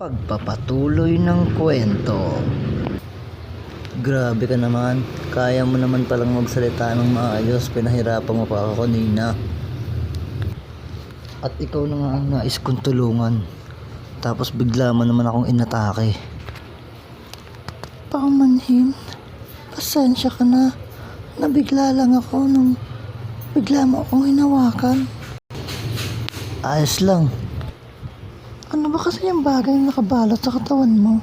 Pagpapatuloy ng kwento. Grabe ka naman. Kaya mo naman palang magsalita ng maayos. Pinahirapan mo pa ako kanina. At ikaw na nga ang nais kong tulungan. Tapos bigla mo naman akong inatake. Paumanhin, pasensya ka na. Nabigla lang ako nung bigla mo akong hinawakan. Ayos lang. Ano ba kasi yung bagay na nakabalot sa katawan mo?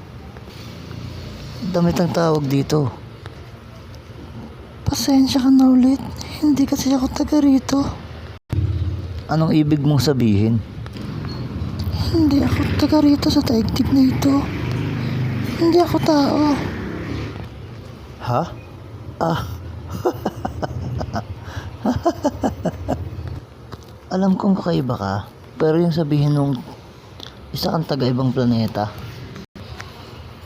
Damit ang tawag dito. Pasensya ka na ulit. Hindi kasi ako taga rito. Anong ibig mong sabihin? Hindi ako taga rito sa daigdig na ito. Hindi ako tao. Ha? Alam kong kakaiba ka, pero yung sabihin nung isa kang taga-ibang planeta.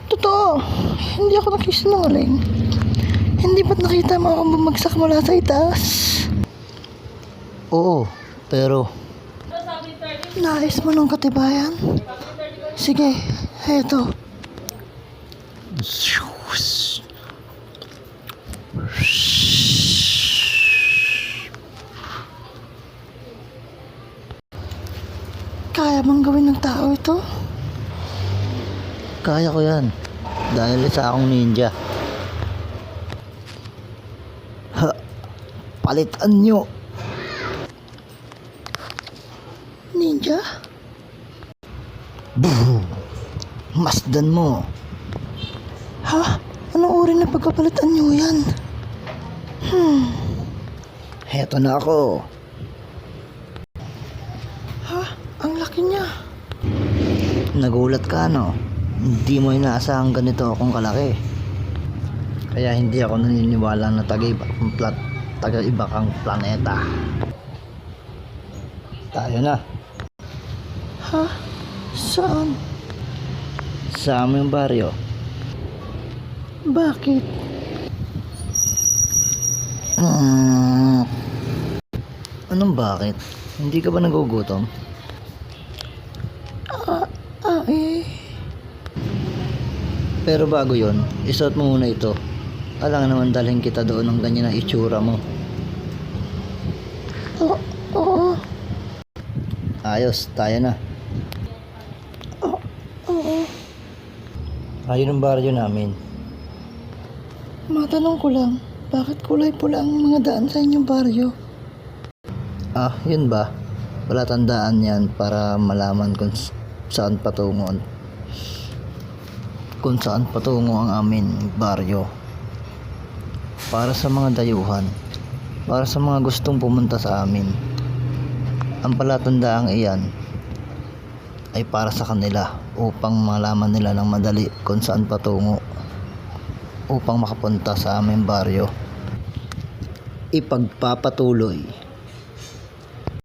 Totoo, hindi ako nakisinungaling. Hindi ba't nakita mo akong bumagsak mula sa itaas? Oo, pero Nais mo ng katibayan? Sige, heto. Kaya bang gawin ng tao ito? kaya ko yan. Dahil isa akong ninja. Ha, palitan nyo. Ninja? Masdan mo. Ha? Anong uri na pagkapalitan niyo yan? Heto na ako. Ha? Ang laki niya. Nagulat ka, no? Hindi mo inaasahang ganito akong kalaki. Kaya hindi ako naniniwala na taga-iba kang planeta. Tayo na. Ha? Saan? Sa aming baryo. Bakit? Anong bakit? Hindi ka ba nagugutom? Pero bago yon, isuot mo muna ito. Alang naman dalhin kita doon ng ganyan na itsura mo. Oo. Ayos, tayo na. Oo. Ayun ang baryo namin. Matanong ko lang, bakit kulay pula ang mga daan sa inyong baryo? Ah, yun ba? Wala tandaan yan para malaman kung saan patungo ang amin baryo. Para sa mga dayuhan, para sa mga gustong pumunta sa amin. Ang palatandaang iyan ay para sa kanila upang malaman nila ng madali kung saan patungo upang makapunta sa aming baryo. Ipagpapatuloy.